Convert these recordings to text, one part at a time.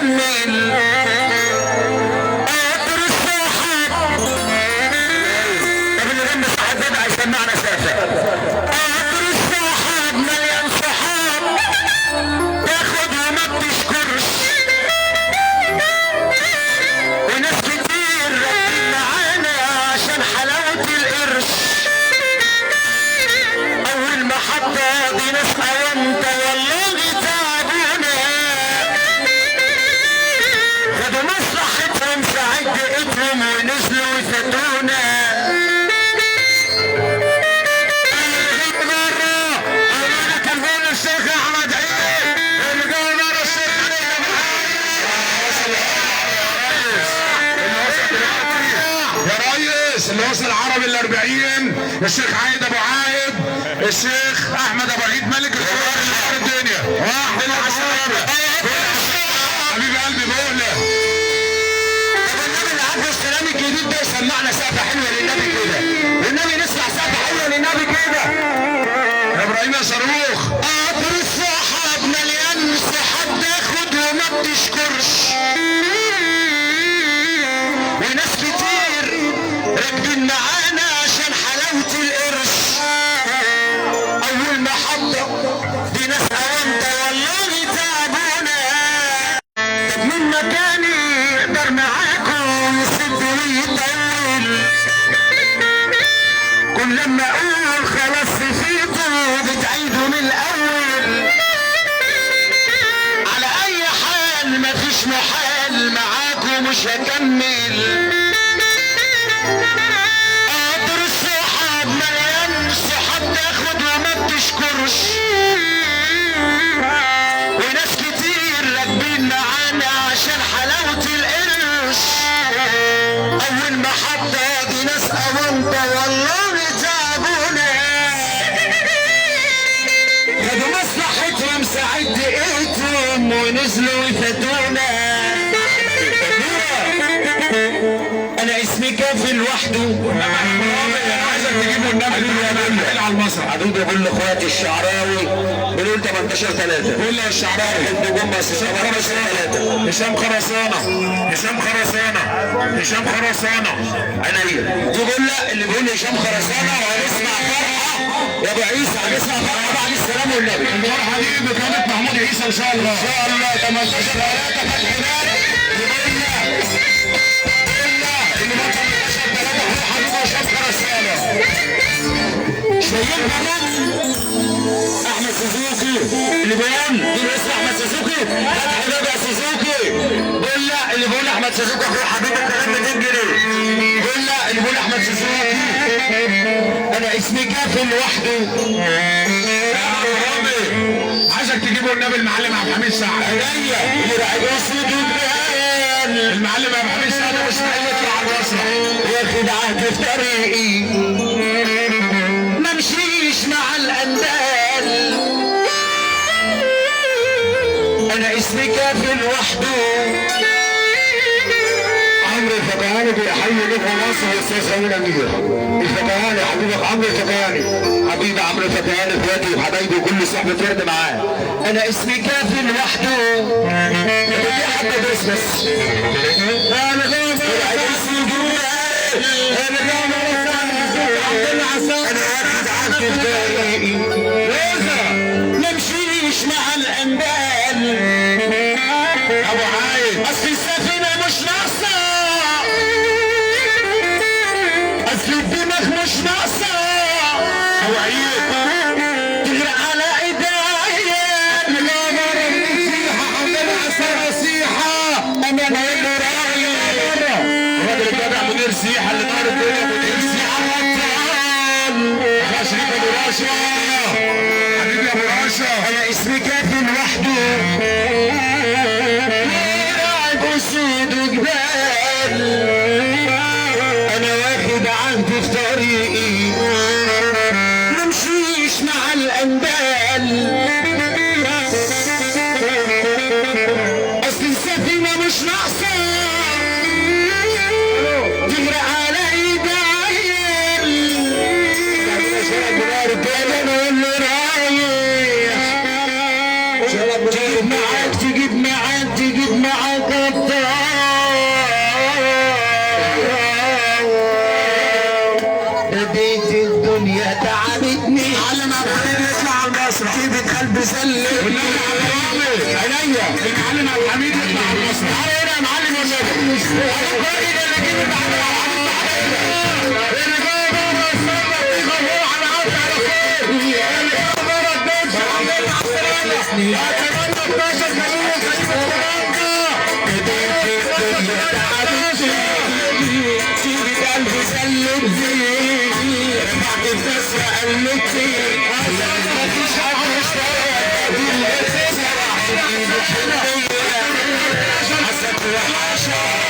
اكمل قطر الصحاب. طب اللي جنب الصحاب ده هيسمعنا سافة. قطر الصحاب مليان صحاب تاخد وما بتشكرش، وناس كتير راكبين معانا عشان حلاوة القرش. اول محطة دي ناس اوانطة والله تعبونا، خدوا مصلحتهم في عدتهم ونزلوا وفاتونا. اللي وصل العربي ال40 الشيخ عايد ابو عايد، الشيخ احمد ابو عيد ملك الدنيا. واحد حبيب قلبي بقوله. طب النبي اللي عارف السلام الجديد ده يسمعنا سقفه حلوه للنبي كده، والنبي نسمع سقفه حلوه للنبي كده. يا ابراهيم يا صاروخ. قطر الصحاب مليان صحاب تاخد وما بتشكرش، وناس كتير راكبين معانا عشان حلاوة القرش. أول محطة دي ناس أوانطة والله تعبونا. طب من مكاني يقدر معاكم يسد ويطول، كل لما أقول خلاص فيكم بتعيدوا من الأول. على أي حال مفيش محال معاكم مش هكمل. قطر الصحاب مليان صحاب تاخد وما بتشكرش، وناس كتير راكبين معانا عشان حلاوة القرش. أول محطة دي ناس أوانطة والله تعبونا، خدوا مصلحتهم ساعة دقيقتهم ونزلوا وفاتونا. انا اسمي كافي لوحده. انا عايزك تجيبوا النبي على المسرح. عدود بقول لاخواتي الشعراوي بنقول 18-3 قول له الشعراوي النجوم هشام خرسانه هشام خرسانه عينيا. تقول لا اللي بيقول هشام خرسانه وهنسمع فرحه يا ابو عيسى، هنسمع فرحه بعد السلام والنبي. الفرحه دي بكلمه محمود عيسى ان شاء الله. 18-3 فتح نار. شايفين كمان احمد سوزوكي اللي بيقول اسمه احمد سوزوكي، فتحي بابا سوزوكي. بقول لا اللي بيقول احمد سوزوكي اخويا حبيبي الكلام 200 جنيه. بقول لا اللي بيقول احمد سوزوكي انا اسمي كافي لوحده. عايزك تجيبوا النبي المعلم عبد الحميد سعد. عينيا يرعب اسود وجبال. المعلم عبد الحميد سعد مش يطلع على المسرح واخد عهد في طريقي ما مشيش مع الاندال. انا اسمي كافي لوحده. عمرو الفكهاني بيحيي نجم مصر والاستاذ خليل امير. الفكهاني حبيبك عمرو الفكهاني، حبيبي عمرو الفكهاني اخواتي وحبايبي وكل صحبه فرد معاه. انا اسمي كافي لوحده. بدي حد بس انا اسمي جوال. انا واخد عهد في طريقي ما مشيش مع الانبال. ابو عايد اصل السفينه مش ناقصه، اصل الدماغ مش ناقصه. ابو عيد تغرق على ايديا نصيحه عندنا عسل نصيحه. انا بقول رايي الراجل الجدع مدير سياحه اللي دار الدنيا مدير سياحه شريف ابو راشا. حبيبي يا ابو راشا انا اسمي كافي لوحده. راعب اسود وجبال. انا واخد عهد في طريقي ما مشيش مع الانبال. اصل السفينه مش ناقصه تغرق على ايدي تجيب معاك مسلم والنبي عبد الرحمن عينيا المعلم عبد الحميد يطلع على المسرح. تعالى هنا يا معلم والنبي الراجل اللي جه بعد اللي جاي بره السنه بيغيروا على عرض على خير اللي جاي بره الدنيا عندنا على السلامه اتمنى 12 مليون كريم الكوماندا سيدي قلبي سلم فيه رفعت الكسره قلبتي مفيش حد اشترى حسب وحشة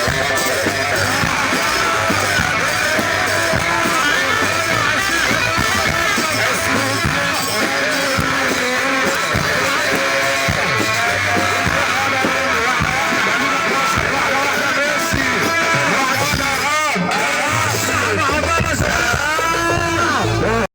يا رب